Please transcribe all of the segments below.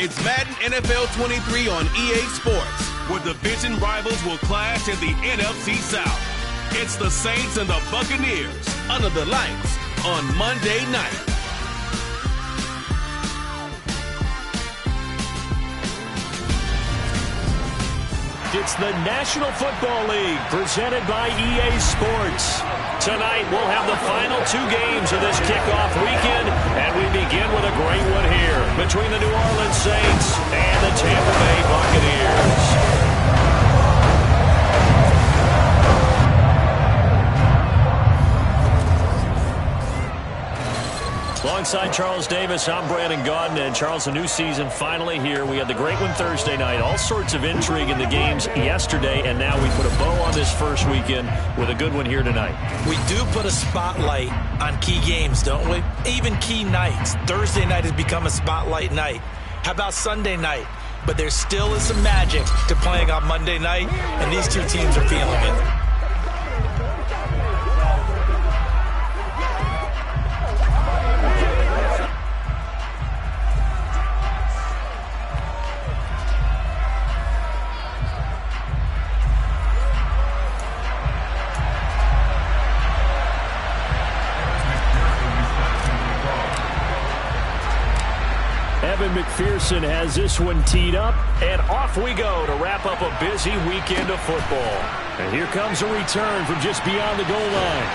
It's Madden NFL 23 on EA Sports, where division rivals will clash in the NFC South. It's the Saints and the Buccaneers under the lights on Monday night. It's the National Football League presented by EA Sports. Tonight we'll have the final 2 games of this kickoff weekend, and we begin with a great one here between the New Orleans Saints and the Tampa Bay Buccaneers. Alongside Charles Davis, I'm Brandon Gaudin. And Charles, the new season finally here. We had the great one Thursday night. All sorts of intrigue in the games yesterday, and now we put a bow on this first weekend with a good one here tonight. We do put a spotlight on key games, don't we? Even key nights. Thursday night has become a spotlight night. How about Sunday night? But there still is some magic to playing on Monday night, and these two teams are feeling it. McPherson has this one teed up, and off we go to wrap up a busy weekend of football. And here comes a return from just beyond the goal line.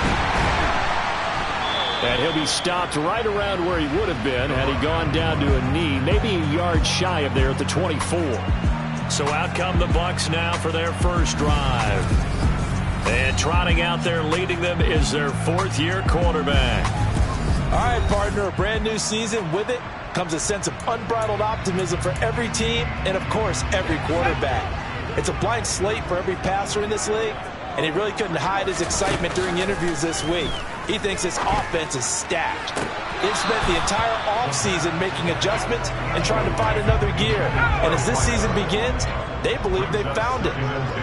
And he'll be stopped right around where he would have been had he gone down to a knee, maybe a yard shy of there at the 24. So out come the Bucs now for their first drive. And trotting out there leading them is their 4th-year quarterback. All right, partner, a brand new season. With it comes a sense of unbridled optimism for every team and, of course, every quarterback. It's a blank slate for every passer in this league, and he really couldn't hide his excitement during interviews this week. He thinks his offense is stacked. They've spent the entire offseason making adjustments and trying to find another gear. And as this season begins, they believe they've found it.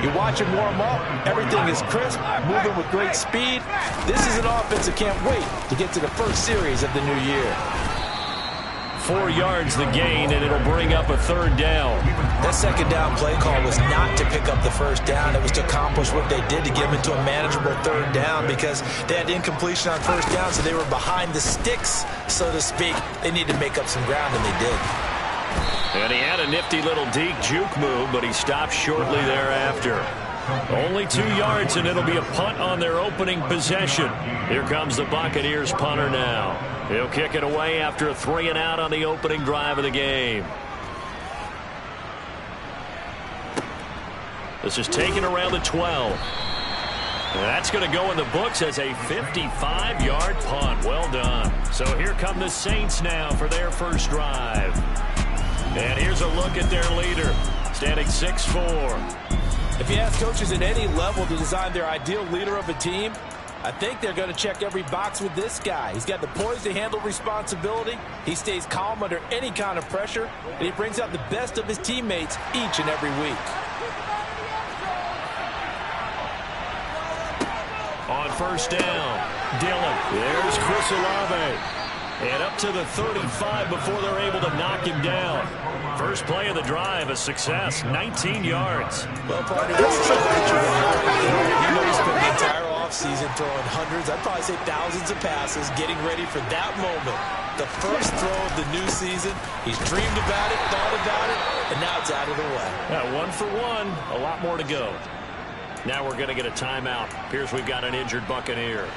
You watch him warm up, everything is crisp, moving with great speed. This is an offense that can't wait to get to the first series of the new year. 4 yards the gain, and it'll bring up a 3rd down. That second down play call was not to pick up the first down. It was to accomplish what they did, to get them into a manageable 3rd down, because they had incompletion on first down, so they were behind the sticks, so to speak. They needed to make up some ground, and they did. And he had a nifty little deke juke move, but he stopped shortly thereafter. Only 2 yards, and it'll be a punt on their opening possession. Here comes the Buccaneers punter now. He'll kick it away after a 3-and-out on the opening drive of the game. This is taken around the 12. And that's going to go in the books as a 55-yard punt. Well done. So here come the Saints now for their first drive. And here's a look at their leader, standing 6'4". If you ask coaches at any level to design their ideal leader of a team, I think they're going to check every box with this guy. He's got the poise to handle responsibility. He stays calm under any kind of pressure, and he brings out the best of his teammates each and every week. On first down, Dillon. There's Chris Olave. And up to the 35 before they're able to knock him down. First play of the drive, a success, 19 yards. Well, partner, this is a picture you know he spent the entire offseason throwing hundreds, I'd probably say thousands of passes, getting ready for that moment. The first throw of the new season. He's dreamed about it, thought about it, and now it's out of the way. Yeah, 1 for 1, a lot more to go. Now we're going to get a timeout. Appears we've got an injured Buccaneer.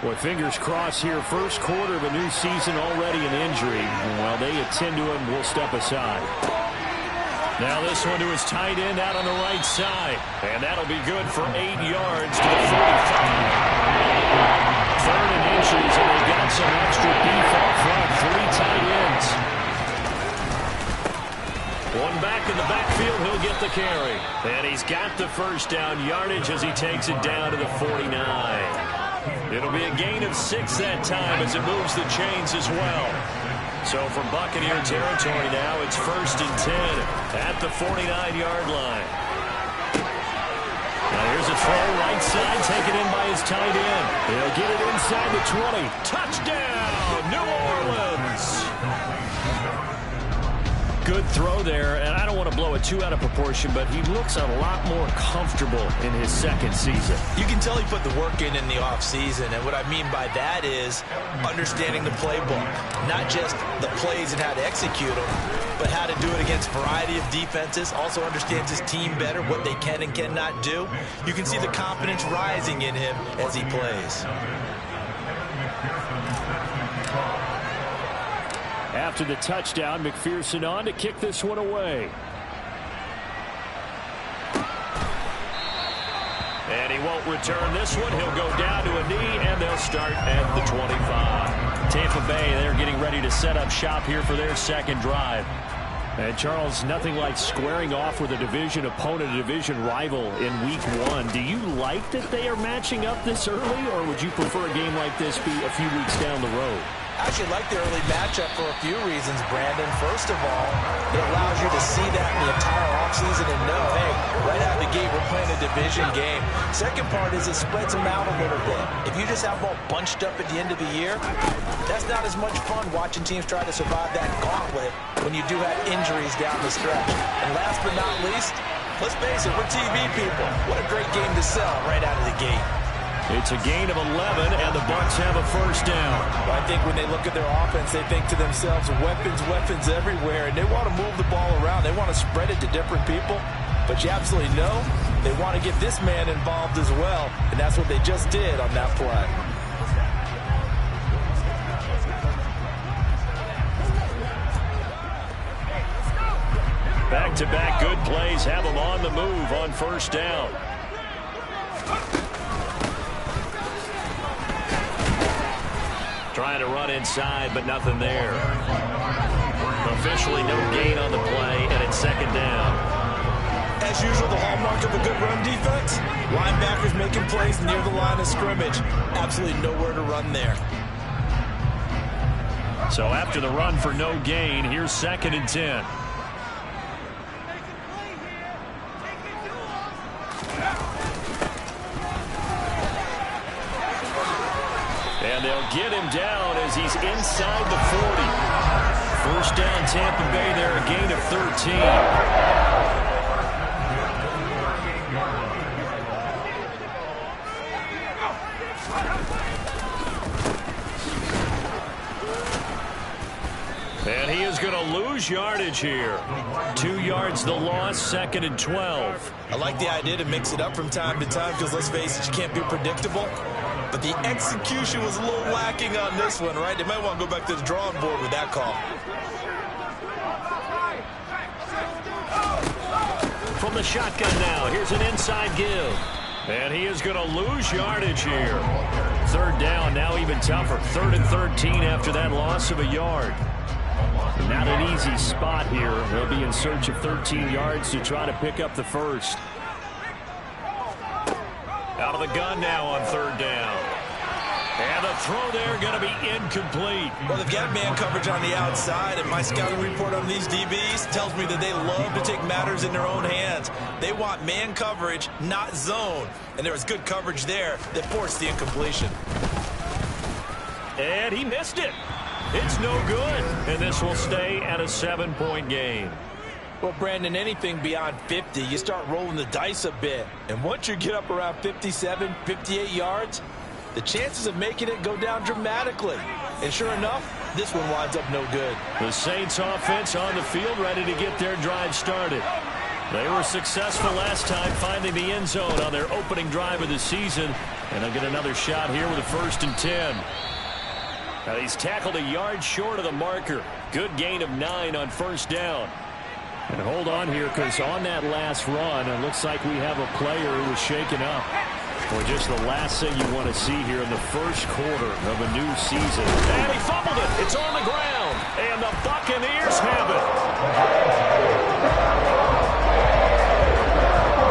Well, fingers crossed here. First quarter of a new season, already an injury. While they attend to him, we'll step aside. Now this one to his tight end out on the right side. And that'll be good for 8 yards to the 45. 3rd and inches, and they've got some extra beef up front. 3 tight ends. One back in the backfield, he'll get the carry. And he's got the first down yardage as he takes it down to the 49. It'll be a gain of 6 that time as it moves the chains as well. So from Buccaneer territory now, it's 1st and 10 at the 49-yard line. Now here's a throw right side, taken in by his tight end. He'll get it inside the 20. Touchdown, New Orleans! good throw there, and I don't want to blow it too out of proportion, but he looks a lot more comfortable in his second season. You can tell he put the work in the offseason, and what I mean by that is understanding the playbook, not just the plays and how to execute them, but how to do it against a variety of defenses. Also understands his team better, what they can and cannot do. You can see the confidence rising in him as he plays. After the touchdown, McPherson on to kick this one away. And he won't return this one. He'll go down to a knee, and they'll start at the 25. Tampa Bay, they're getting ready to set up shop here for their second drive. And, Charles, nothing like squaring off with a division opponent, a division rival in week one. Do you like that they are matching up this early, or would you prefer a game like this be a few weeks down the road? I actually like the early matchup for a few reasons, Brandon. First of all, it allows you to see that in the entire offseason and know, hey, right out of the gate, we're playing a division game. Second part is it spreads them out a little bit. If you just have them all bunched up at the end of the year, that's not as much fun watching teams try to survive that gauntlet when you do have injuries down the stretch. And last but not least, let's face it, we're TV people. What a great game to sell right out of the gate. It's a gain of 11, and the Bucs have a first down. I think when they look at their offense, they think to themselves, weapons, weapons everywhere, and they want to move the ball around. They want to spread it to different people, but you absolutely know they want to get this man involved as well, and that's what they just did on that play. Back-to-back good plays have them on the move on first down. Trying to run inside, but nothing there. Officially no gain on the play, and it's second down. As usual, the hallmark of a good run defense, linebackers making plays near the line of scrimmage. Absolutely nowhere to run there. So after the run for no gain, here's 2nd and 10. And they'll get him down as he's inside the 40. First down, Tampa Bay there, a gain of 13. And he is going to lose yardage here. 2 yards the loss, 2nd and 12. I like the idea to mix it up from time to time because, let's face it, you can't be predictable. But the execution was a little lacking on this one, right? They might want to go back to the drawing board with that call. From the shotgun now, here's an inside give. And he is going to lose yardage here. 3rd down, now even tougher. 3rd and 13 after that loss of a yard. Not an easy spot here. They'll be in search of 13 yards to try to pick up the first. Out of the gun now on 3rd down. And the throw there going to be incomplete. Well, they've got man coverage on the outside, and my scouting report on these DBs tells me that they love to take matters in their own hands. They want man coverage, not zone. And there was good coverage there that forced the incompletion. And he missed it. It's no good. And this will stay at a 7-point game. Well, Brandon, anything beyond 50, you start rolling the dice a bit. And once you get up around 57, 58 yards, the chances of making it go down dramatically. And sure enough, this one winds up no good. The Saints offense on the field, ready to get their drive started. They were successful last time finding the end zone on their opening drive of the season. And they'll get another shot here with a 1st and 10. Now he's tackled a yard short of the marker. Good gain of 9 on 1st down. And hold on here, because on that last run, it looks like we have a player who was shaken up. Well, just the last thing you want to see here in the first quarter of a new season. And he fumbled it. It's on the ground. And the Buccaneers have it.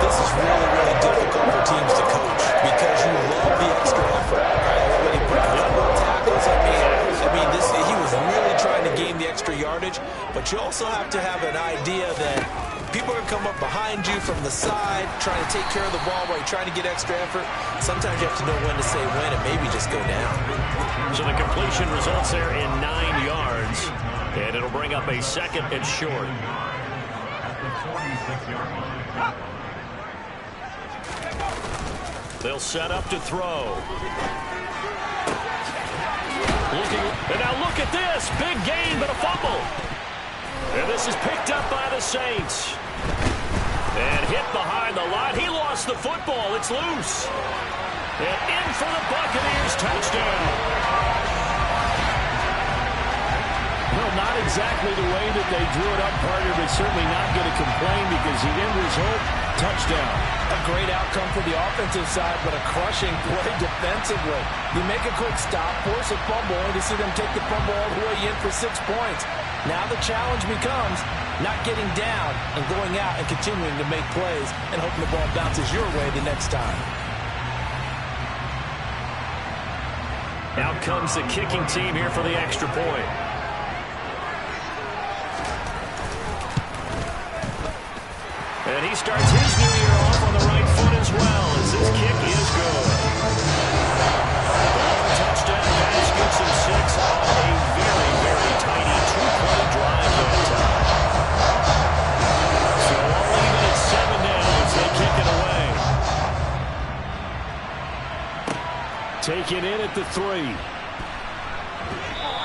This is really, really difficult for teams to coach because you love the extra effort. Right? When he put up tackles, he was really trying to gain the extra yardage, but you also have to have an idea that people are going to come up behind you from the side, trying to take care of the ball while you're trying to get extra effort. Sometimes you have to know when to say when and maybe just go down. So the completion results there in 9 yards. And it'll bring up a second and short. They'll set up to throw. And now look at this. Big gain, but a fumble. And this is picked up by the Saints. And hit behind the line. He lost the football. It's loose. And in for the Buccaneers. Touchdown. Well, not exactly the way that they drew it up, partner, but certainly not going to complain because the end result, touchdown. A great outcome for the offensive side, but a crushing play defensively. You make a quick stop, force a fumble, only to see them take the fumble all the way in for 6 points. Now the challenge becomes not getting down and going out and continuing to make plays and hoping the ball bounces your way the next time. Out comes the kicking team here for the extra point. And he starts his new year off on the right foot as well as this kick is good. The touchdown pass gets him 6 on a very, very tiny 2-play drive that time. So all even at 7 now as they kick it away. Taken in at the 3.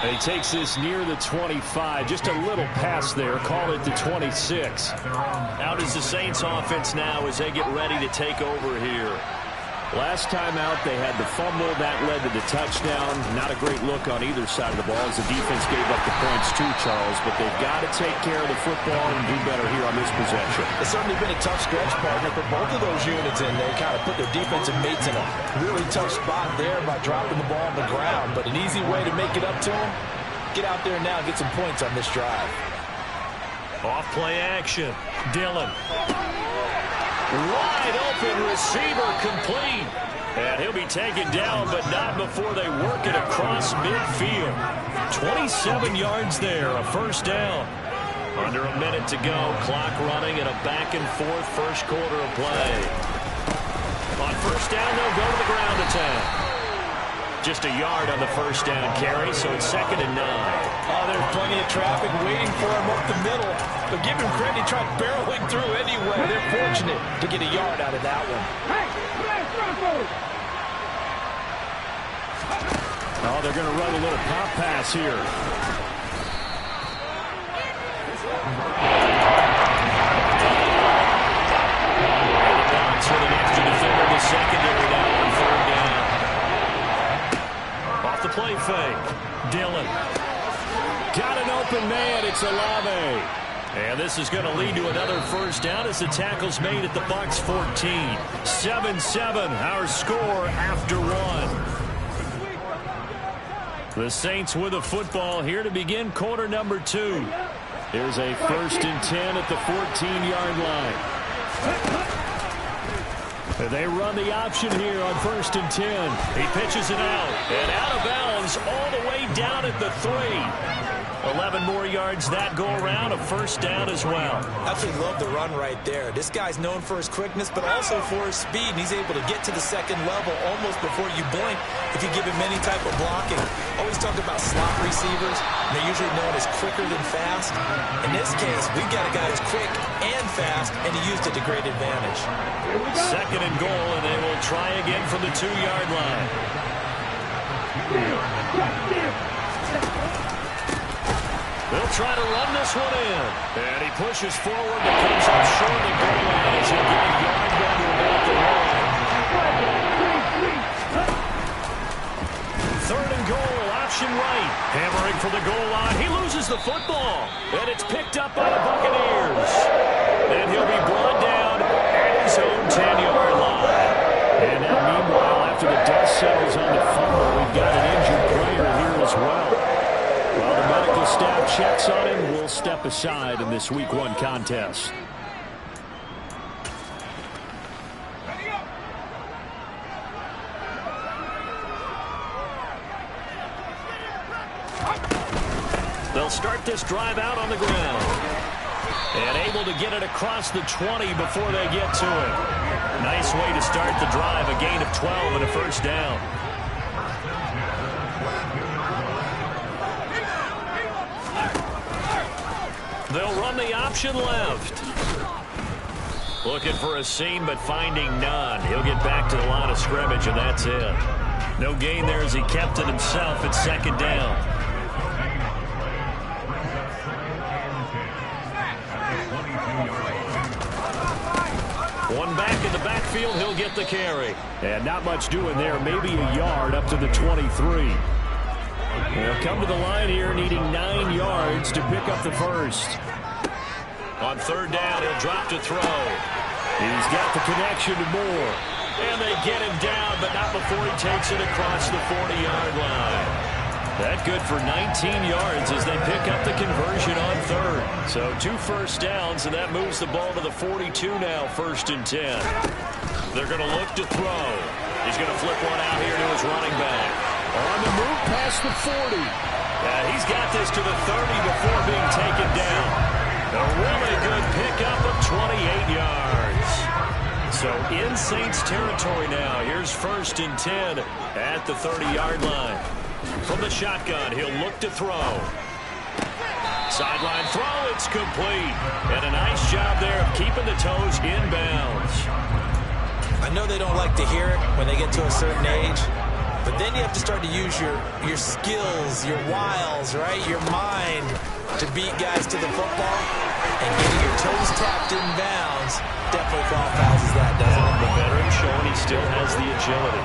And he takes this near the 25. Just a little pass there. Call it the 26. Out is the Saints offense now as they get ready to take over here. Last time out, they had the fumble. That led to the touchdown. Not a great look on either side of the ball as the defense gave up the points too, Charles. But they've got to take care of the football and do better here on this possession. It's certainly been a tough stretch, partner, for both of those units in there. Kind of put their defensive mates in a really tough spot there by dropping the ball on the ground. But an easy way to make it up to them, get out there now and get some points on this drive. Off play action. Dillon. Wide open receiver complete. And he'll be taken down, but not before they work it across midfield. 27 yards there, a first down. Under a minute to go, clock running and a back-and-forth first quarter of play. On first down, they'll go to the ground attack. Just a yard on the first down carry, so it's 2nd and 9. Oh, there's plenty of traffic waiting for him up the middle. But give him credit, he tried barreling through anyway. They're fortunate to get a yard out of that one. Oh, they're going to run a little pop pass here. Bucs with an extra defender in the secondary now on 3rd down. Off the play fake. Dillon. Got an open man. It's Olave. And this is going to lead to another first down as the tackle's made at the Bucs 14. 7-7, our score after 1. The Saints with a football here to begin quarter number 2. There's a 1st and 10 at the 14-yard line. They run the option here on 1st and 10. He pitches it out. And out of bounds all the way down at the 3. 11 more yards that go around, a first down as well. Absolutely love the run right there. This guy's known for his quickness, but also for his speed. And he's able to get to the 2nd level almost before you blink if you give him any type of blocking. Always talk about slot receivers. They're usually known as quicker than fast. In this case, we've got a guy who's quick and fast, and he used it to great advantage. 2nd and goal, and they will try again from the 2-yard line. They'll try to run this one in. And he pushes forward, but comes up short of the goal line as he'll get a yard down to about the line. 3rd and goal, option right. Hammering for the goal line. He loses the football. And it's picked up by the Buccaneers. And he'll be brought down at his own 10-yard line. And now, meanwhile, after the dust settles on the fumble, we've got an injured player here as well. While the medical staff checks on him, we'll step aside in this Week 1 contest. They'll start this drive out on the ground. And able to get it across the 20 before they get to it. Nice way to start the drive, a gain of 12 and a first down. They'll run the option left. Looking for a seam, but finding none. He'll get back to the line of scrimmage, and that's it. No gain there as he kept it himself at second down. One back in the backfield, he'll get the carry. And not much doing there, maybe a yard up to the 23. They'll come to the line here needing 9 yards to pick up the first. On third down, he'll drop to throw. He's got the connection to Moore. And they get him down, but not before he takes it across the 40-yard line. That good for 19 yards as they pick up the conversion on third. So 2 first downs, and that moves the ball to the 42 now, 1st and 10. They're going to look to throw. He's going to flip one out here to his running back. On the move past the 40. Yeah, he's got this to the 30 before being taken down. A really good pickup of 28 yards. So in Saints territory now. Here's 1st and 10 at the 30-yard line. From the shotgun, he'll look to throw. Sideline throw, it's complete. And a nice job there of keeping the toes inbounds. I know they don't like to hear it when they get to a certain age, but then you have to start to use your skills, your wiles, right? Your mind to beat guys to the football. And getting your toes tapped in bounds definitely qualifies that, doesn't it? The veteran showing he still has the agility.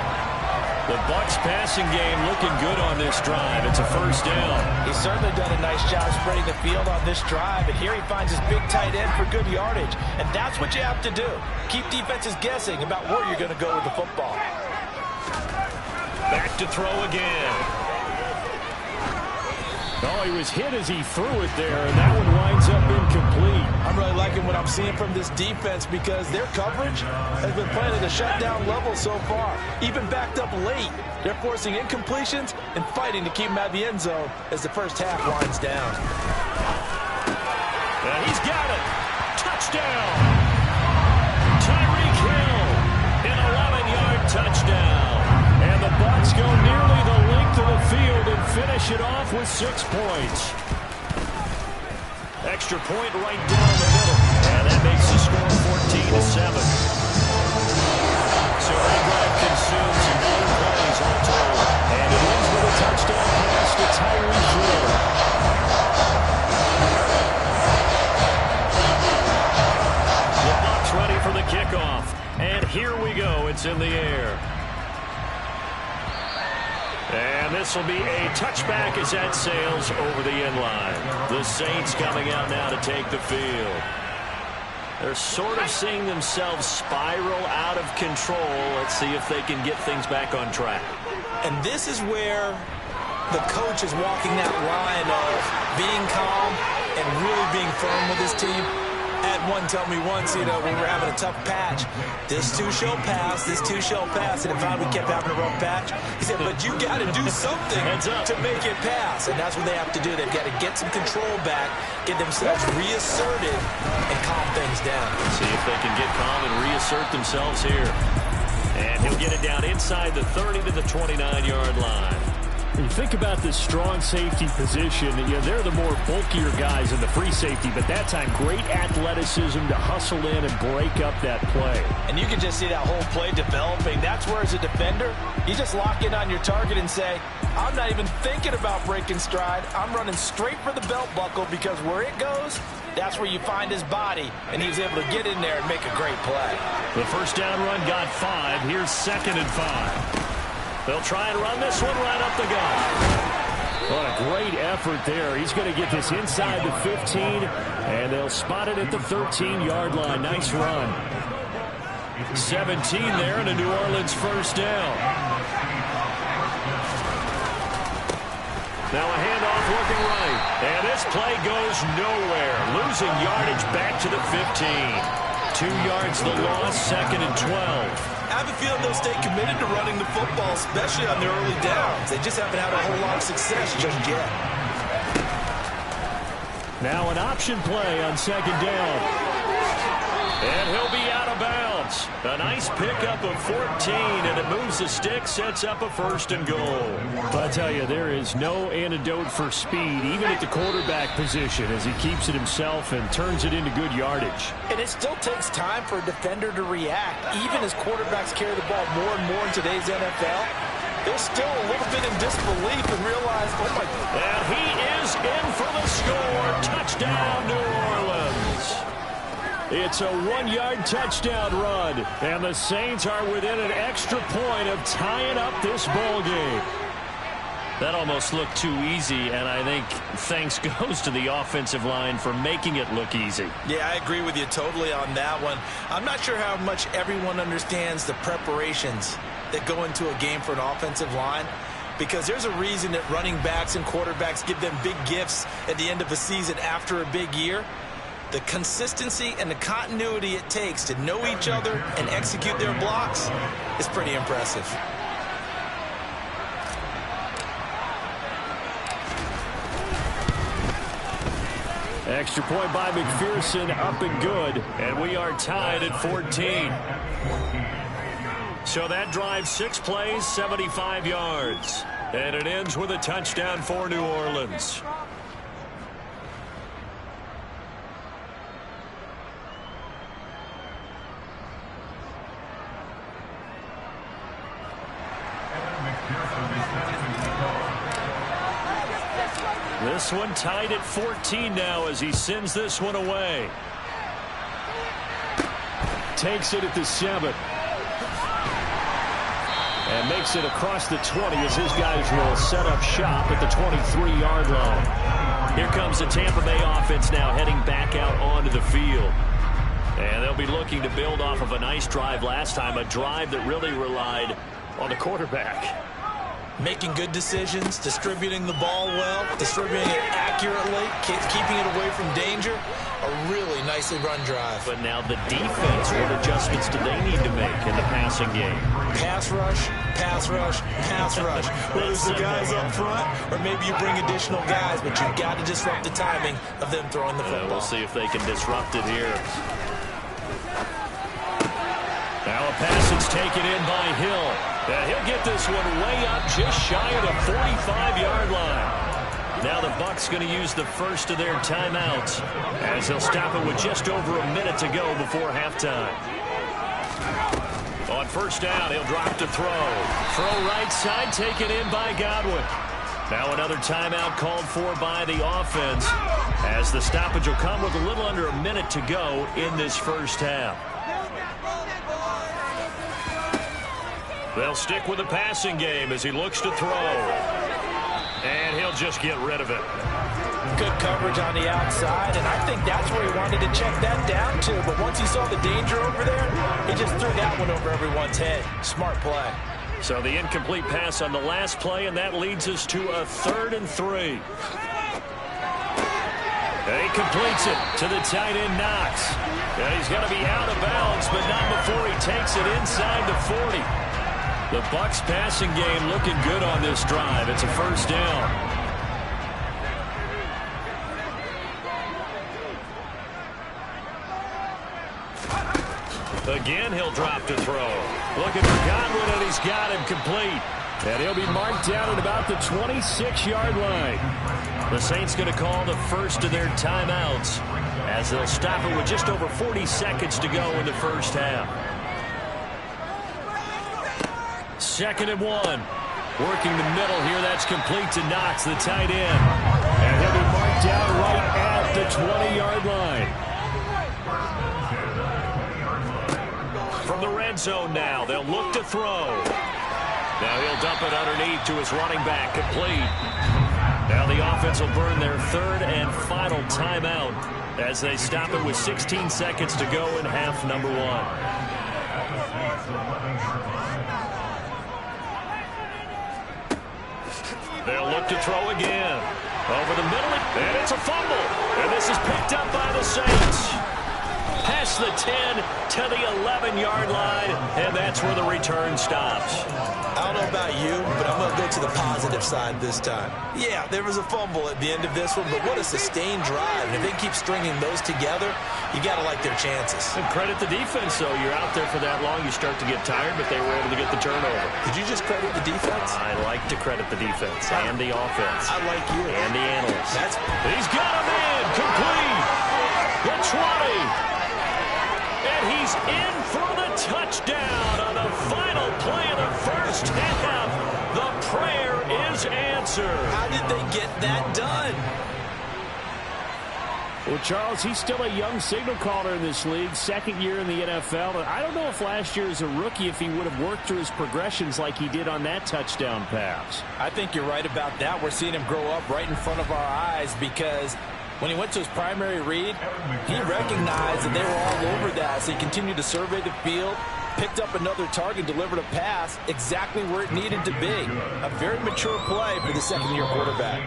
The Bucs passing game looking good on this drive. It's a first down. He's certainly done a nice job spreading the field on this drive, and here he finds his big tight end for good yardage. And that's what you have to do. Keep defenses guessing about where you're going to go with the football. Back to throw again. Oh, he was hit as he threw it there, and that one winds up incomplete. I'm really liking what I'm seeing from this defense because their coverage has been playing at a shutdown level so far. Even backed up late, they're forcing incompletions and fighting to keep them out of the end zone as the first half winds down. He's got it. Touchdown. Tyreek Hill, an 11-yard touchdown. And the Bucs go nearly the length of the field and finish it off with 6 points. Extra point right down the middle. And that makes the score 14-7. So that drive consumes 9 plays all total. And it ends with a touchdown pass to Tyreek Hill. The Bucs ready for the kickoff. And here we go. It's in the air. And this will be a touchback as that sails over the end line. The Saints coming out now to take the field. They're sort of seeing themselves spiral out of control. Let's see if they can get things back on track. And this is where the coach is walking that line of being calm and really being firm with his team. Had one tell me once, you know, when we were having a tough patch, this too shall pass, this too shall pass. And if we kept having a rough patch, he said, but you got to do something to make it pass. And that's what they have to do. They've got to get some control back, get themselves reasserted, and calm things down. See if they can get calm and reassert themselves here. And he'll get it down inside the 30 to the 29-yard line. When you think about this strong safety position, you know, they're the more bulkier guys in the free safety, but that time great athleticism to hustle in and break up that play. And you can just see that whole play developing. That's where, as a defender, you just lock in on your target and say, I'm not even thinking about breaking stride. I'm running straight for the belt buckle because where it goes, that's where you find his body. And he was able to get in there and make a great play. The first down run got 5. Here's 2nd and 5. They'll try and run this one right up the gut. What a great effort there. He's going to get this inside the 15, and they'll spot it at the 13-yard line. Nice run. 17 there, and a New Orleans first down. Now a handoff looking right. And this play goes nowhere. Losing yardage back to the 15. 2 yards the loss, 2nd and 12. I have a feeling they'll stay committed to running the football, especially on their early downs. They just haven't had a whole lot of success just yet. Now an option play on 2nd down. And he'll be out of bounds. timeouts. A nice pickup of 14, and it moves the stick, sets up a 1st and goal. But I tell you, there is no antidote for speed, even at the quarterback position, as he keeps it himself and turns it into good yardage. And it still takes time for a defender to react. Even as quarterbacks carry the ball more and more in today's NFL, they're still a little bit in disbelief and realize, oh my God. And he is in for the score. Touchdown, New Orleans. It's a 1-yard touchdown run, and the Saints are within an extra point of tying up this ball game. That almost looked too easy, and I think thanks goes to the offensive line for making it look easy. Yeah, I agree with you totally on that one. I'm not sure how much everyone understands the preparations that go into a game for an offensive line, because there's a reason that running backs and quarterbacks give them big gifts at the end of a season after a big year. The consistency and the continuity it takes to know each other and execute their blocks is pretty impressive. Extra point by McPherson, up and good. And we are tied at 14. So that drive, 6 plays, 75 yards. And it ends with a touchdown for New Orleans. This one tied at 14 now as he sends this one away. Takes it at the 7. And makes it across the 20 as his guys will set up shop at the 23-yard line. Here comes the Tampa Bay offense now heading back out onto the field. And they'll be looking to build off of a nice drive last time, a drive that really relied on the quarterback. Making good decisions, distributing the ball well, distributing it accurately, keeping it away from danger. A really nicely run drive. But now the defense, what adjustments do they need to make in the passing game? Pass rush, pass rush, pass rush. Whether it's the guys up front or maybe you bring additional guys, but you've got to disrupt the timing of them throwing the football. We'll see if they can disrupt it here. Now a pass that's taken in by Hill. And he'll get this one way up just shy of the 45-yard line. Now the Bucs going to use the first of their timeouts as they'll stop it with just over a minute to go before halftime. On first down, he'll drop to throw. Throw right side, taken in by Godwin. Now another timeout called for by the offense as the stoppage will come with a little under a minute to go in this first half. They'll stick with the passing game as he looks to throw. And he'll just get rid of it. Good coverage on the outside, and I think that's where he wanted to check that down to. But once he saw the danger over there, he just threw that one over everyone's head. Smart play. So the incomplete pass on the last play, and that leads us to a 3rd and 3. And he completes it to the tight end, Knox. And he's going to be out of bounds, but not before he takes it inside the 40. The Bucs passing game looking good on this drive. It's a first down. Again, he'll drop to throw. Looking for Godwin, and he's got him complete. And he'll be marked down at about the 26-yard line. The Saints going to call the first of their timeouts as they'll stop it with just over 40 seconds to go in the first half. 2nd and 1. Working the middle here. That's complete to Knox, the tight end. And he'll be marked down right at the 20-yard line. From the red zone now, they'll look to throw. Now he'll dump it underneath to his running back, complete. Now the offense will burn their 3rd and final timeout as they stop it with 16 seconds to go in half number 1. They'll look to throw again. Over the middle, and it's a fumble. And this is picked up by the Saints. past the 10 to the 11-yard line, and that's where the return stops. I don't know about you, but I'm going to go to the positive side this time. Yeah, there was a fumble at the end of this one, but what a sustained drive. And if they keep stringing those together, you got to like their chances. And credit the defense, though. You're out there for that long, you start to get tired, but they were able to get the turnover. Did you just credit the defense? I like to credit the defense and the offense. I like you. And the analysts. He's got him in. Complete. The 20. And he's in for the touchdown on the final play of the first half. The prayer is answered. How did they get that done? Well, Charles, he's still a young signal caller in this league, second year in the NFL. And I don't know if last year as a rookie if he would have worked through his progressions like he did on that touchdown pass. I think you're right about that. We're seeing him grow up right in front of our eyes because when he went to his primary read, he recognized that they were all over that. So he continued to survey the field, picked up another target, delivered a pass exactly where it needed to be. A very mature play for the second-year quarterback.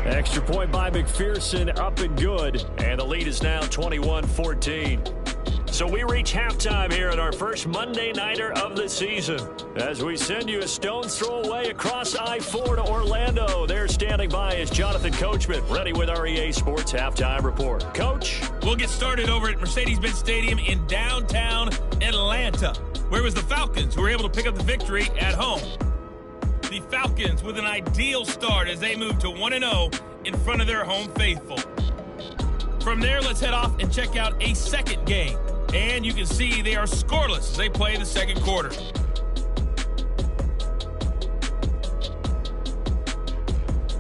Extra point by McPherson, up and good. And the lead is now 21-14. So we reach halftime here at our first Monday Nighter of the season. As we send you a stone's throw away across I-4 to Orlando. There standing by is Jonathan Coachman, ready with our EA Sports Halftime Report. Coach? We'll get started over at Mercedes-Benz Stadium in downtown Atlanta, where it was the Falcons who were able to pick up the victory at home. The Falcons with an ideal start as they move to 1-0 in front of their home faithful. From there, let's head off and check out a second game. And you can see they are scoreless as they play the second quarter.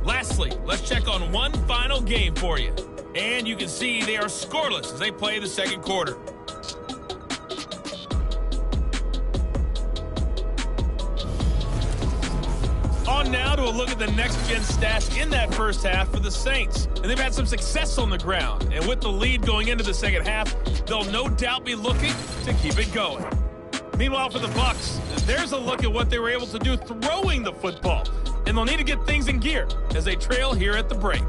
Lastly, let's check on one final game for you. And you can see they are scoreless as they play the second quarter. On now to a look at the next-gen stats in that first half for the Saints. And they've had some success on the ground. And with the lead going into the second half, they'll no doubt be looking to keep it going. Meanwhile, for the Bucs, there's a look at what they were able to do throwing the football. And they'll need to get things in gear as they trail here at the break.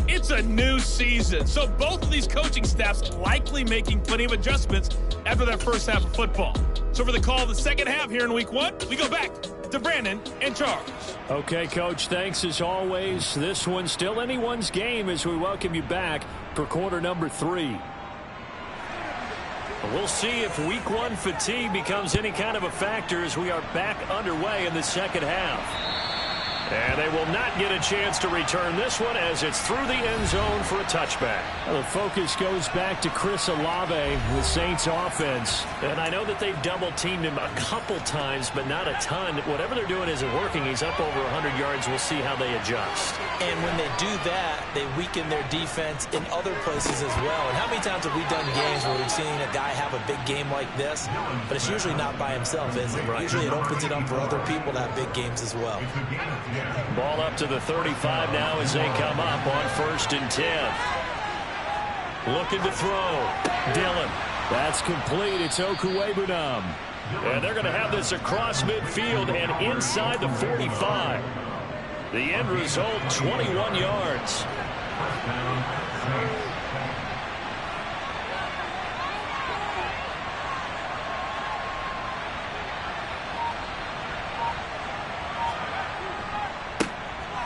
It's a new season, so both of these coaching staffs likely making plenty of adjustments after that first half of football. So for the call of the second half here in week one, we go back to Brandon and Charles. Okay, Coach, thanks as always. This one's still anyone's game as we welcome you back for quarter number 3. We'll see if week one fatigue becomes any kind of a factor as we are back underway in the second half. And they will not get a chance to return this one as it's through the end zone for a touchback. Well, the focus goes back to Chris Olave, the Saints offense. And I know that they've double-teamed him a couple times, but not a ton. Whatever they're doing isn't working. He's up over 100 yards. We'll see how they adjust. And when they do that, they weaken their defense in other places as well. And how many times have we done games where we've seen a guy have a big game like this, but it's usually not by himself, is it? Right. Usually it opens it up for other people to have big games as well. Ball up to the 35 now as they come up on 1st and 10. Looking to throw. Dillon. That's complete. It's Okuwebunam. And they're going to have this across midfield and inside the 45. The end result, 21 yards.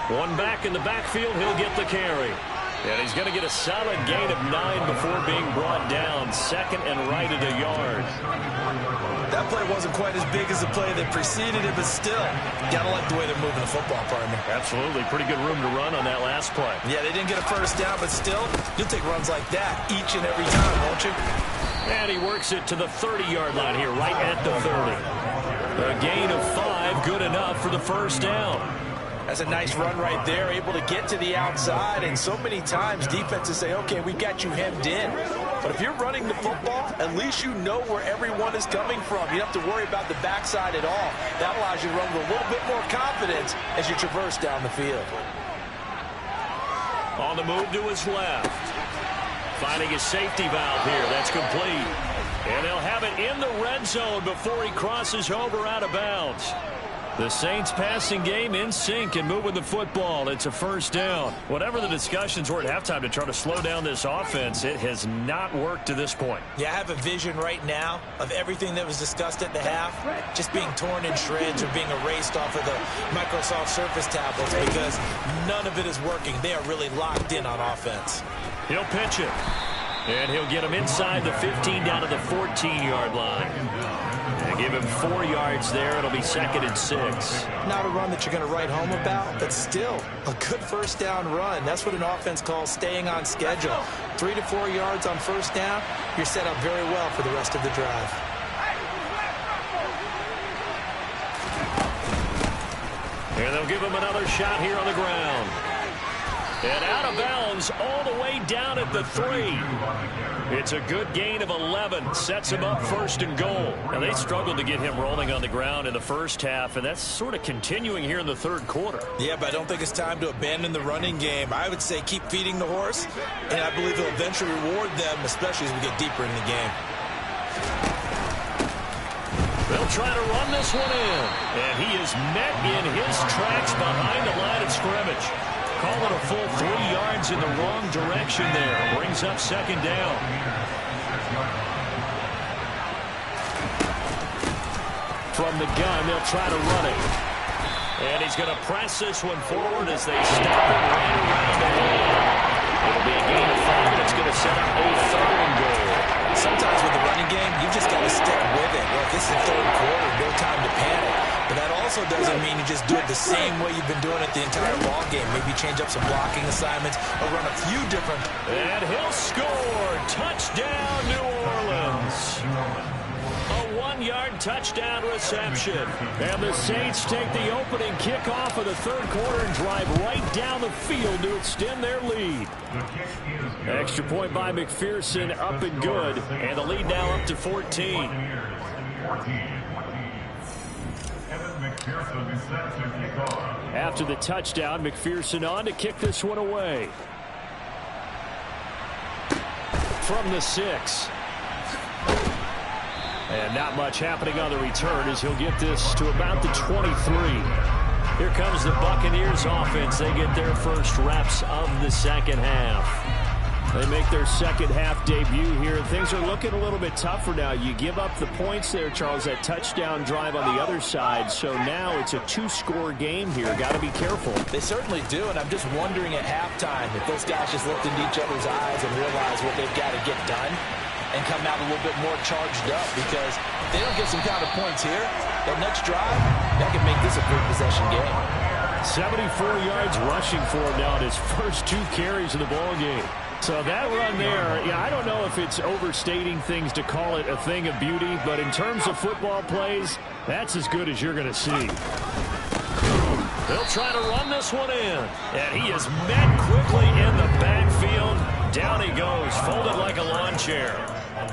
One back in the backfield, he'll get the carry. And he's going to get a solid gain of 9 before being brought down. Second and right at a yard. That play wasn't quite as big as the play that preceded it, but still, got to like the way they're moving the football, partner. Absolutely. Pretty good room to run on that last play. Yeah, they didn't get a first down, but still, you'll take runs like that each and every time, won't you? And he works it to the 30-yard line here, right at the 30. A gain of 5, good enough for the first down. That's a nice run right there, able to get to the outside, and so many times defenses say, okay, we got you hemmed in. But if you're running the football, at least you know where everyone is coming from. You don't have to worry about the backside at all. That allows you to run with a little bit more confidence as you traverse down the field. On the move to his left. Finding his safety valve here. That's complete. And they'll have it in the red zone before he crosses over out of bounds. The Saints passing game in sync and moving the football. It's a first down. Whatever the discussions were at halftime to try to slow down this offense, it has not worked to this point. Yeah, I have a vision right now of everything that was discussed at the half just being torn in shreds or being erased off of the Microsoft Surface tablets because none of it is working. They are really locked in on offense. He'll pitch it. And he'll get him inside the 15 down to the 14-yard line. And give him 4 yards there. It'll be 2nd and 6. Not a run that you're going to write home about, but still a good first down run. That's what an offense calls staying on schedule. 3 to 4 yards on first down, you're set up very well for the rest of the drive. And they'll give him another shot here on the ground. And out of bounds all the way down at the 3. It's a good gain of 11. Sets him up 1st and goal. Now, they struggled to get him rolling on the ground in the first half, and that's sort of continuing here in the 3rd quarter. Yeah, but I don't think it's time to abandon the running game. I would say keep feeding the horse, and I believe he'll eventually reward them, especially as we get deeper in the game. They'll try to run this one in, and he is met in his tracks behind the line of scrimmage. Call it a full 3 yards in the wrong direction there. Brings up 2nd down. From the gun, they'll try to run it. And he's going to press this one forward as they stop it right around the head. It'll be a gain of 5, and it's going to set up a 3rd and goal. Sometimes with the running game, you just got to stick with it. Look, this is the 3rd quarter, no time to panic. But that also doesn't mean you just do it the same way you've been doing it the entire ball game. Maybe change up some blocking assignments or run a few different. And he'll score. Touchdown, New Orleans. A 1-yard touchdown reception. And the Saints take the opening kickoff of the 3rd quarter and drive right down the field to extend their lead. Extra point by McPherson, up and good. And the lead now up to 14. After the touchdown, McPherson on to kick this one away. From the 6. And not much happening on the return as he'll get this to about the 23. Here comes the Buccaneers offense. They get their first reps of the 2nd half. They make their 2nd half debut here. Things are looking a little bit tougher now. You give up the points there, Charles, that touchdown drive on the other side. So now it's a 2-score game here. Got to be careful. They certainly do, and I'm just wondering at halftime if those guys just looked into each other's eyes and realize what they've got to get done and come out a little bit more charged up, because if they don't get some kind of points here, that next drive, that could make this a 3-possession game. 74 yards rushing for him now in his first 2 carries of the ball game. So that run there, yeah, I don't know if it's overstating things to call it a thing of beauty, but in terms of football plays, that's as good as you're going to see. They'll try to run this one in, and he is met quickly in the backfield. Down he goes, folded like a lawn chair.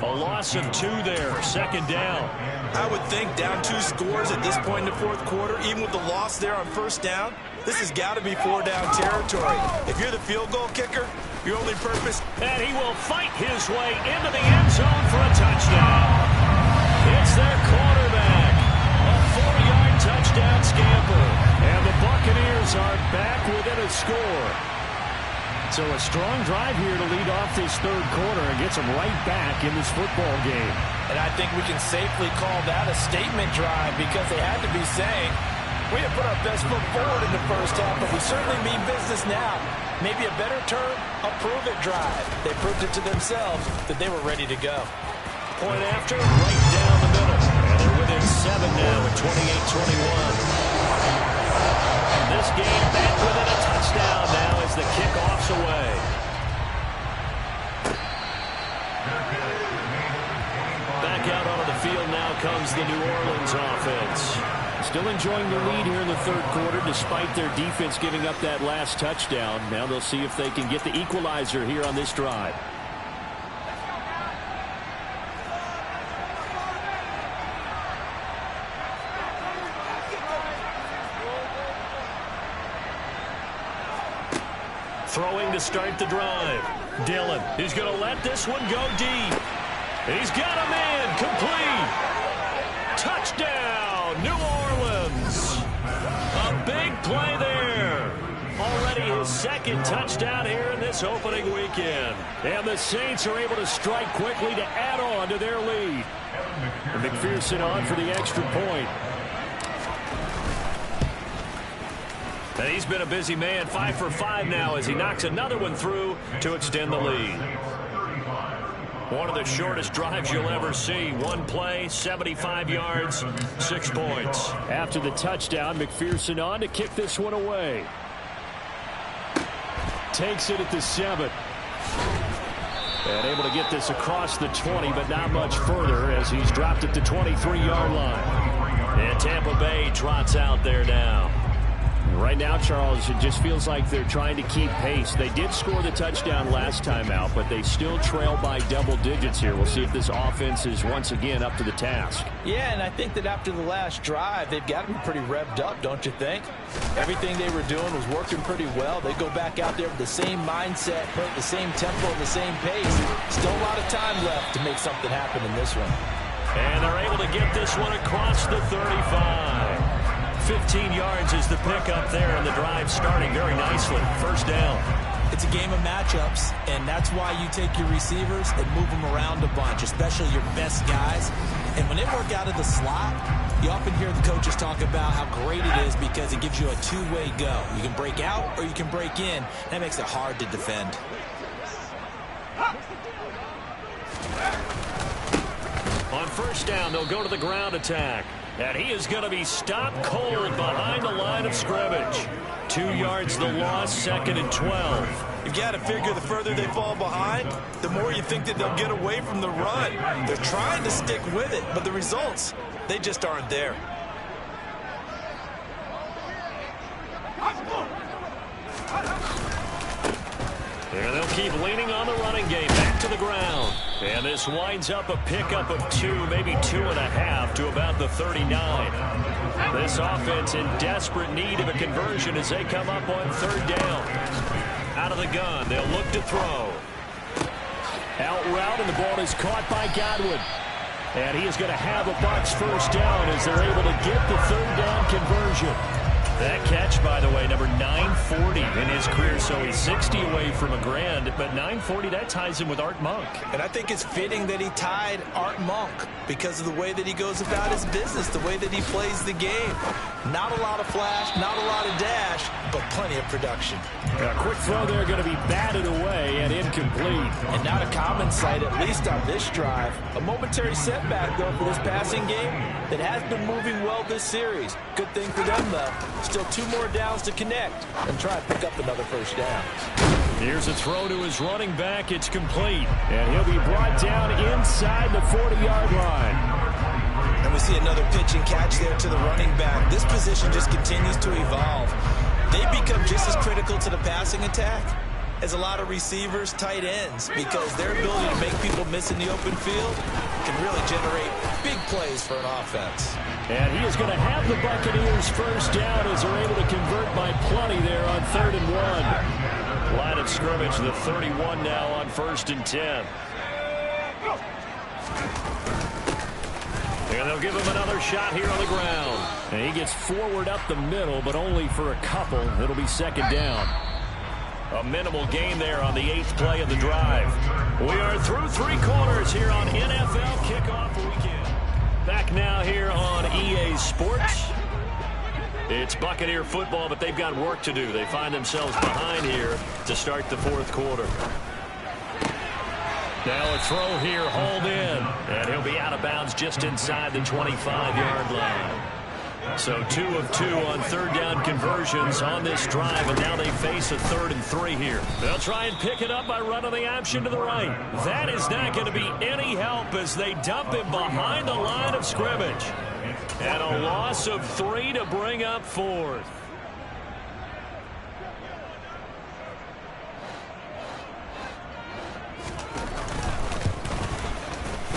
A loss of 2 there, 2nd down. I would think down 2 scores at this point in the 4th quarter, even with the loss there on first down, this has got to be 4-down territory. If you're the field goal kicker, your only purpose. And he will fight his way into the end zone for a touchdown. It's their quarterback. A 4-yard touchdown scamper. And the Buccaneers are back within a score. So a strong drive here to lead off this 3rd quarter and gets them right back in this football game. And I think we can safely call that a statement drive, because they had to be saying, we have put our best foot forward in the first half, but we certainly mean business now. Maybe a better term, a prove-it drive. They proved it to themselves that they were ready to go. Point after, right down the middle. And they're within 7 now at 28-21. This game back within a touchdown now as the kickoff's away. Back out onto the field now comes the New Orleans offense. Still enjoying the lead here in the 3rd quarter despite their defense giving up that last touchdown. Now they'll see if they can get the equalizer here on this drive. Throwing to start the drive. Dillon, he's going to let this one go deep. He's got him in. Complete. Touchdown, New Orleans. second touchdown here in this opening weekend. And the Saints are able to strike quickly to add on to their lead. And McPherson on for the extra point. And he's been a busy man, 5 for 5 now as he knocks another one through to extend the lead. One of the shortest drives you'll ever see. One play, 75 yards, 6 points. After the touchdown, McPherson on to kick this one away. Takes it at the 7. And able to get this across the 20, but not much further as he's dropped it to 23-yard line. And Tampa Bay trots out there now. Right now, Charles, it just feels like they're trying to keep pace. They did score the touchdown last time out, but they still trail by double digits here. We'll see if this offense is once again up to the task. Yeah, and I think that after the last drive, they've got to be pretty revved up, don't you think? Everything they were doing was working pretty well. They go back out there with the same mindset, put the same tempo and the same pace. Still a lot of time left to make something happen in this one. And they're able to get this one across the 35. 15 yards is the pickup there, and the drive starting very nicely. First down. It's a game of matchups, and that's why you take your receivers and move them around a bunch, especially your best guys. And when they work out of the slot, you often hear the coaches talk about how great it is because it gives you a two-way go. You can break out or you can break in. That makes it hard to defend. On first down, they'll go to the ground attack. And he is going to be stopped cold behind the line of scrimmage. 2 yards the loss, 2nd and 12. You've got to figure the further they fall behind, the more you think that they'll get away from the run. They're trying to stick with it, but the results, they just aren't there. And they'll keep leaning on the running game. Back to the ground. And this winds up a pickup of 2, maybe 2.5 to about the 39. This offense in desperate need of a conversion as they come up on 3rd down. Out of the gun, they'll look to throw. Out route, and the ball is caught by Godwin. And he is going to have a Bucs first down as they're able to get the 3rd down conversion. That catch, by the way, number 940 in his career, so he's 60 away from a grand, but 940, that ties him with Art Monk. And I think it's fitting that he tied Art Monk because of the way that he goes about his business, the way that he plays the game. Not a lot of flash, not a lot of dash, but plenty of production. A quick throw there going to be batted away and incomplete. And not a common sight, at least on this drive. A momentary setback, though, for this passing game that has been moving well this series. Good thing for them, though. Still 2 more downs to connect and try and pick up another first down. Here's a throw to his running back. It's complete. And he'll be brought down inside the 40-yard line. And we see another pitch and catch there to the running back. This position just continues to evolve. They become just as critical to the passing attack as a lot of receivers, tight ends, because their ability to make people miss in the open field can really generate big plays for an offense. And he is going to have the Buccaneers first down as they're able to convert by plenty there on 3rd and 1. Line of scrimmage, the 31 now on 1st and 10. And they'll give him another shot here on the ground. And he gets forward up the middle, but only for a couple. It'll be 2nd down. A minimal gain there on the 8th play of the drive. We are through 3 quarters here on NFL Kickoff Weekend. Back now here on EA Sports. It's Buccaneer football, but they've got work to do. They find themselves behind here to start the 4th quarter. Now a throw here, hauled in. And he'll be out of bounds just inside the 25-yard line. So 2 of 2 on 3rd down conversions on this drive, and now they face a 3rd and 3 here. They'll try and pick it up by running the option to the right. That is not going to be any help as they dump him behind the line of scrimmage. And a loss of 3 to bring up 4th.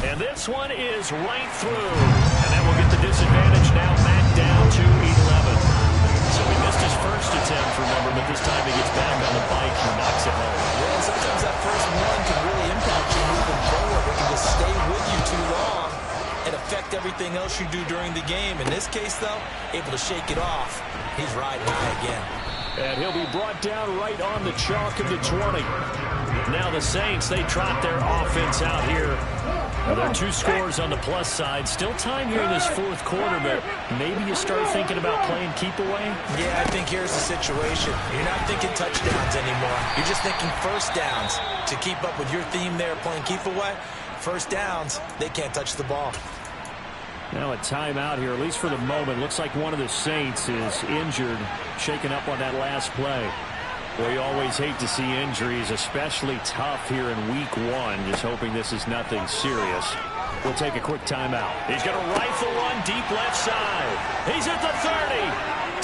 And this one is right through. And that will get the disadvantage now back down to 11. So he missed his first attempt, remember, but this time he gets back on the bike and knocks it home. Yeah, and sometimes that first one can really impact you moving forward. It can just stay with you too long and affect everything else you do during the game. In this case, though, able to shake it off. He's riding high again. And he'll be brought down right on the chalk of the 20. Now the Saints, they trot their offense out here. Well, there are 2 scores on the plus side. Still time here in this fourth quarter, but maybe you start thinking about playing keep away? Yeah, I think here's the situation. You're not thinking touchdowns anymore. You're just thinking first downs. To keep up with your theme there, playing keep away, first downs, they can't touch the ball. Now a timeout here, at least for the moment. Looks like one of the Saints is injured, shaken up on that last play. We always hate to see injuries, especially tough here in week 1. Just hoping this is nothing serious. We'll take a quick timeout. He's going to rifle one deep left side. He's at the 30,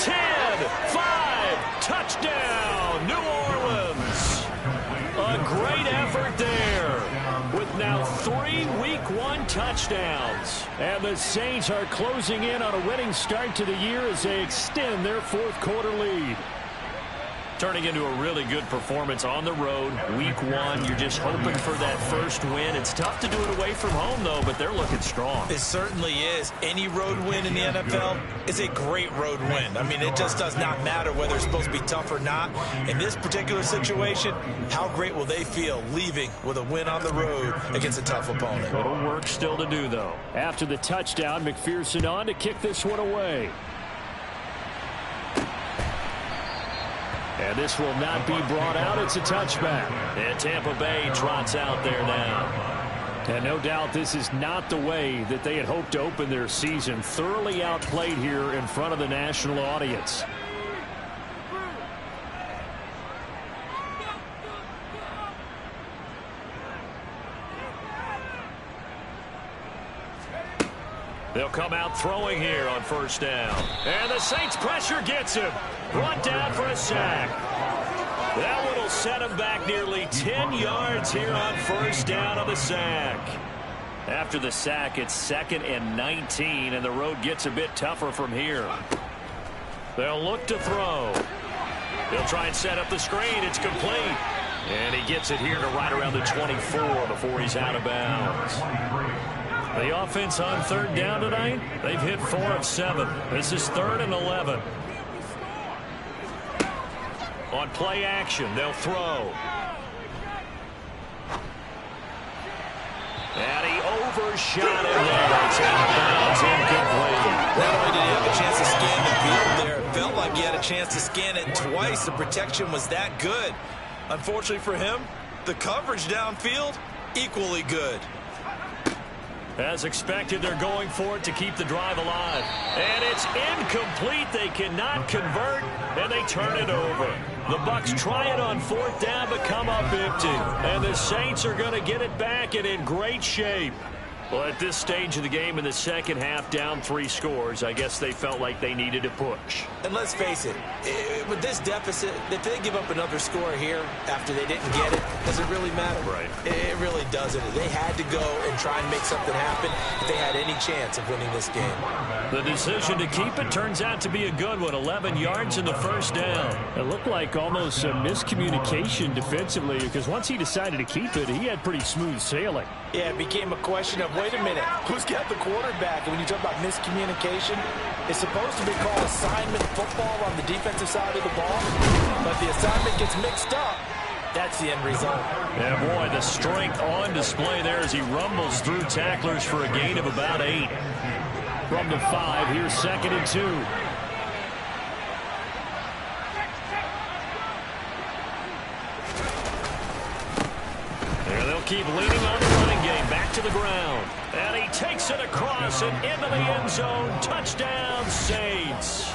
10, 5, touchdown, New Orleans. A great effort there. With now 3 week 1 touchdowns. And the Saints are closing in on a winning start to the year as they extend their fourth quarter lead. Turning into a really good performance on the road. Week 1, you're just hoping for that first win. It's tough to do it away from home, though, but they're looking strong. It certainly is. Any road win in the NFL is a great road win. I mean, it just does not matter whether it's supposed to be tough or not. In this particular situation, how great will they feel leaving with a win on the road against a tough opponent? Little work still to do, though. After the touchdown, McPherson on to kick this one away. And this will not be brought out. It's a touchback. And Tampa Bay trots out there now. And no doubt this is not the way that they had hoped to open their season. Thoroughly outplayed here in front of the national audience. They'll come out throwing here on first down. And the Saints pressure gets him. Brought down for a sack. That one will set him back nearly 10 yards here on first down on the sack. After the sack, it's 2nd and 19, and the road gets a bit tougher from here. They'll look to throw. They'll try and set up the screen. It's complete. And he gets it here to right around the 24 before he's out of bounds. The offense on 3rd down tonight, they've hit 4 of 7. This is 3rd and 11. On play action, they'll throw. And he overshot it there. It's out of bounds, incomplete. Not only did he have a chance to scan the field there, it felt like he had a chance to scan it twice. The protection was that good. Unfortunately for him, the coverage downfield, equally good. As expected, they're going for it to keep the drive alive. And it's incomplete. They cannot convert, and they turn it over. The Bucs try it on 4th down, but come up empty. And the Saints are going to get it back and in great shape. Well, at this stage of the game in the second half, down 3 scores, I guess they felt like they needed to push. And let's face it, with this deficit, if they give up another score here after they didn't get it, does it really matter? Right. It really doesn't. They had to go and try and make something happen if they had any chance of winning this game. The decision to keep it turns out to be a good one. 11 yards in the first down. It looked like almost a miscommunication defensively, because once he decided to keep it, he had pretty smooth sailing. Yeah, it became a question of, wait a minute, who's got the quarterback? And when you talk about miscommunication, it's supposed to be called assignment football on the defensive side of the ball. But the assignment gets mixed up. That's the end result. Yeah, boy, the strength on display there as he rumbles through tacklers for a gain of about 8. From the 5, here's 2nd and 2. And they'll keep leaning on the running game. Back to the ground. And he takes it across and into the end zone. Touchdown, Saints.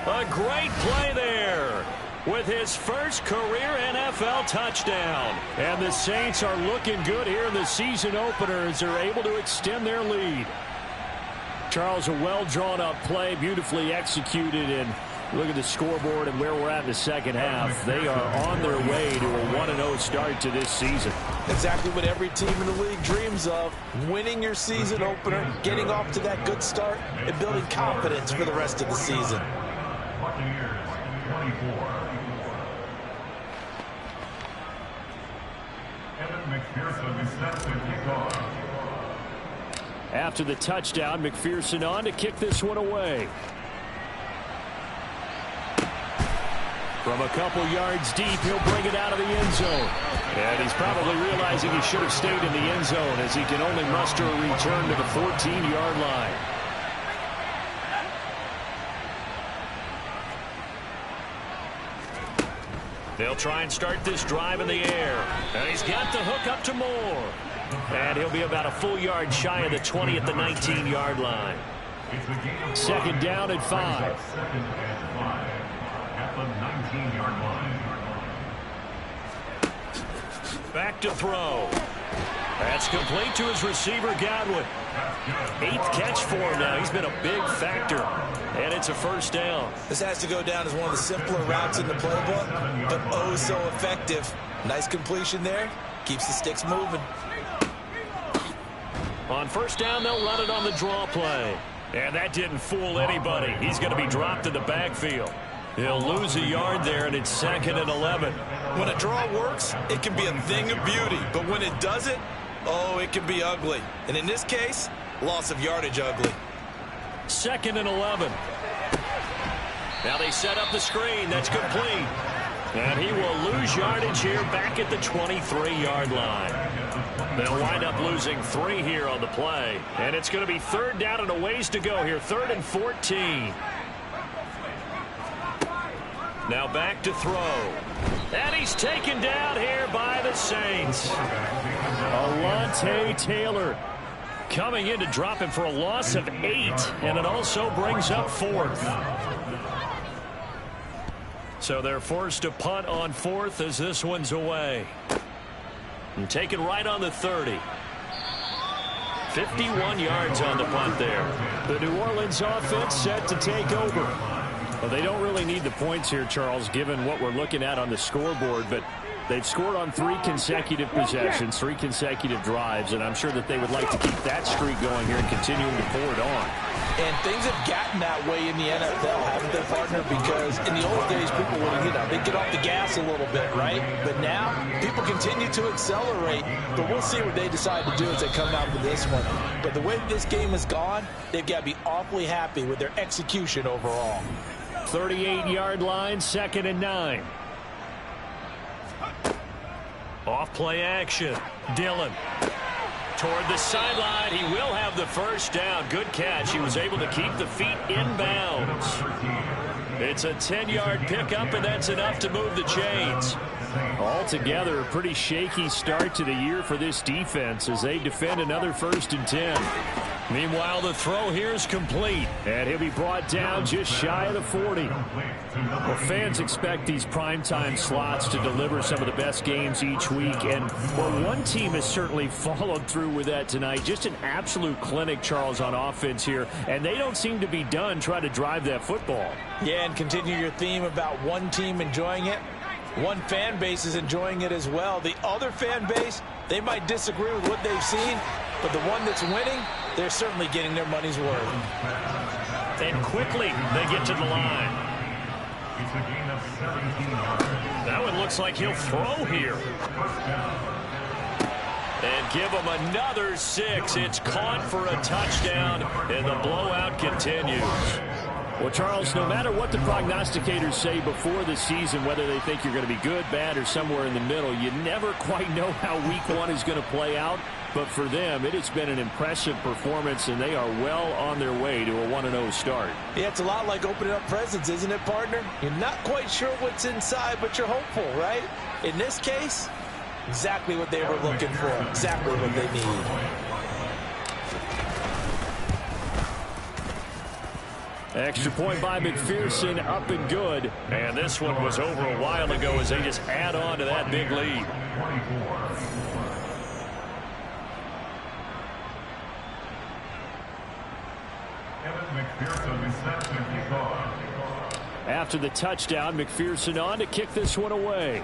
A great play there with his first career NFL touchdown. And the Saints are looking good here in the season opener as they're able to extend their lead. Charles, a well-drawn-up play, beautifully executed, and look at the scoreboard and where we're at in the second half. They are on their way to a 1-0 start to this season. Exactly what every team in the league dreams of, winning your season opener, getting off to that good start, and building confidence for the rest of the season. After the touchdown, McPherson on to kick this one away. From a couple yards deep, he'll bring it out of the end zone. And he's probably realizing he should have stayed in the end zone as he can only muster a return to the 14-yard line. They'll try and start this drive in the air. And he's got the hook up to Moore. And he'll be about a full yard shy of the 20 at the 19-yard line. Second down at 5. At the 19-yard line. Back to throw. That's complete to his receiver, Godwin. 8th catch for him now. He's been a big factor. And it's a first down. This has to go down as one of the simpler routes in the playbook, but oh so effective. Nice completion there. Keeps the sticks moving. On first down, they'll run it on the draw play. And that didn't fool anybody. He's going to be dropped in the backfield. He'll lose a yard there, and it's 2nd and 11. When a draw works, it can be a thing of beauty. But when it doesn't, oh, it can be ugly. And in this case, loss of yardage ugly. 2nd and 11. Now they set up the screen. That's complete. And he will lose yardage here back at the 23-yard line. They'll wind up losing 3 here on the play. And it's going to be 3rd down and a ways to go here. 3rd and 14. Now back to throw. And he's taken down here by the Saints. Alontae Taylor coming in to drop him for a loss of 8. And it also brings up 4th. So they're forced to punt on 4th as this one's away. And taken right on the 30. 51 yards on the punt there. The New Orleans offense set to take over. Well, they don't really need the points here, Charles, given what we're looking at on the scoreboard. But they've scored on 3 consecutive possessions, 3 consecutive drives, and I'm sure that they would like to keep that streak going here and continuing to pour it on. And things have gotten that way in the NFL, haven't they, partner? Because in the old days, people would, they'd get off the gas a little bit, right? But now, people continue to accelerate. But we'll see what they decide to do as they come out with this one. But the way this game has gone, they've got to be awfully happy with their execution overall. 38-yard line, 2nd and 9. Off play action. Dillon. Toward the sideline. He will have the first down. Good catch. He was able to keep the feet in bounds. It's a 10-yard pickup, and that's enough to move the chains. Altogether, a pretty shaky start to the year for this defense as they defend another 1st and 10. Meanwhile, the throw here is complete, and he'll be brought down just shy of the 40. Well, fans expect these primetime slots to deliver some of the best games each week, and well, one team has certainly followed through with that tonight. Just an absolute clinic, Charles, on offense here, and they don't seem to be done trying to drive that football. Yeah, and continue your theme about one team enjoying it. One fan base is enjoying it as well. The other fan base, they might disagree with what they've seen, but the one that's winning, they're certainly getting their money's worth. And quickly, they get to the line. That one looks like he'll throw here. And give him another 6. It's caught for a touchdown, and the blowout continues. Well, Charles, no matter what the prognosticators say before the season, whether they think you're going to be good, bad, or somewhere in the middle, you never quite know how week 1 is going to play out. But for them, it has been an impressive performance, and they are well on their way to a 1-0 start. Yeah, it's a lot like opening up presents, isn't it, partner? You're not quite sure what's inside, but you're hopeful, right? In this case, exactly what they were looking for, exactly what they need. Extra point by McPherson, up and good. And this one was over a while ago as they just add on to that big lead. After the touchdown, McPherson on to kick this one away.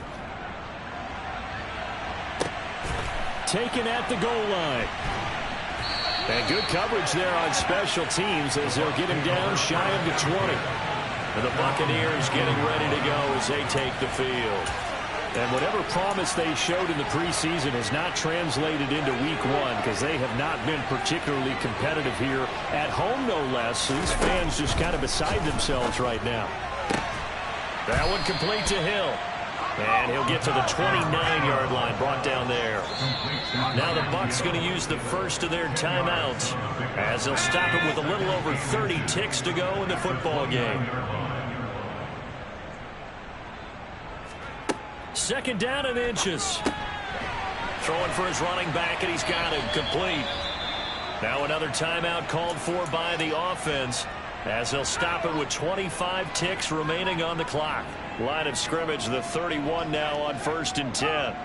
Taken at the goal line. And good coverage there on special teams as they'll get him down shy of the 20. And the Buccaneers getting ready to go as they take the field. And whatever promise they showed in the preseason has not translated into week 1 because they have not been particularly competitive here at home, no less. So these fans just kind of beside themselves right now. That one complete to Hill. And he'll get to the 29-yard line, brought down there. Now the Bucs going to use the first of their timeouts as they'll stop it with a little over 30 ticks to go in the football game. Second down and inches. Throwing for his running back, and he's got him complete. Now another timeout called for by the offense as they'll stop it with 25 ticks remaining on the clock. Line of scrimmage, the 31 now on 1st and 10.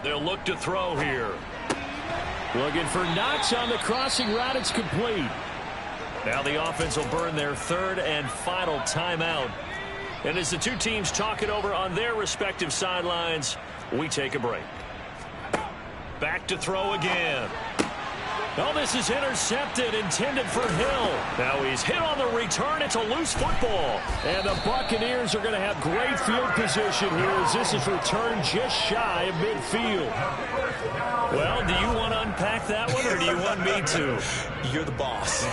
They'll look to throw here. Looking for Knox on the crossing route. It's complete. Now the offense will burn their third and final timeout. And as the two teams talk it over on their respective sidelines, we take a break. Back to throw again. Oh, this is intercepted, intended for Hill. Now he's hit on the return. It's a loose football. And the Buccaneers are going to have great field position here as this is returned just shy of midfield. Well, do you want to unpack that one, or do you want me to? You're the boss.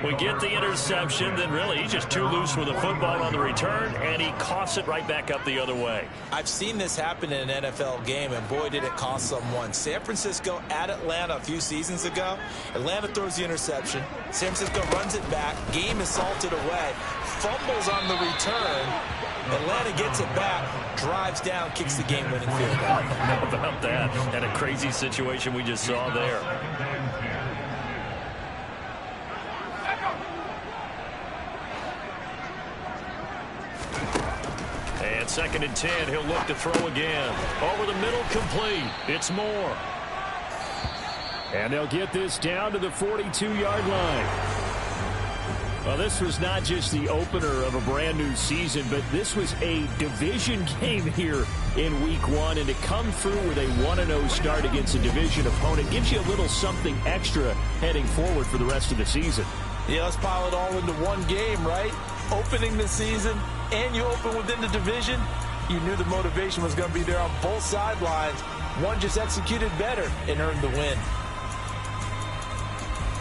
We get the interception, then really he's just too loose with the football on the return, and he coughs it right back up the other way. I've seen this happen in an NFL game, and boy, did it cost someone. San Francisco at Atlanta a few seasons ago. Atlanta throws the interception. San Francisco runs it back. Game is salted away. Fumbles on the return. Atlanta gets it back, drives down, kicks the game-winning field goal. How about that? And a crazy situation we just saw there. And 2nd and 10, he'll look to throw again. Over the middle, complete. It's Moore. And they'll get this down to the 42-yard line. Well, this was not just the opener of a brand new season, but this was a division game here in week 1. And to come through with a 1-0 start against a division opponent gives you a little something extra heading forward for the rest of the season. Yeah, let's pile it all into one game, right? Opening the season, and you open within the division. You knew the motivation was going to be there on both sidelines. One just executed better and earned the win.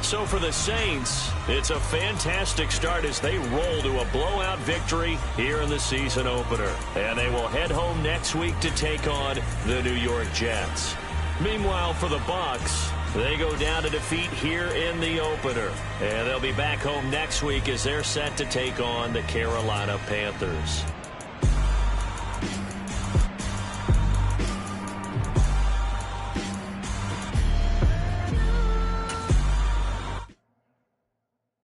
So for the Saints, it's a fantastic start as they roll to a blowout victory here in the season opener. And they will head home next week to take on the New York Jets. Meanwhile, for the Bucs, they go down to defeat here in the opener. And they'll be back home next week as they're set to take on the Carolina Panthers.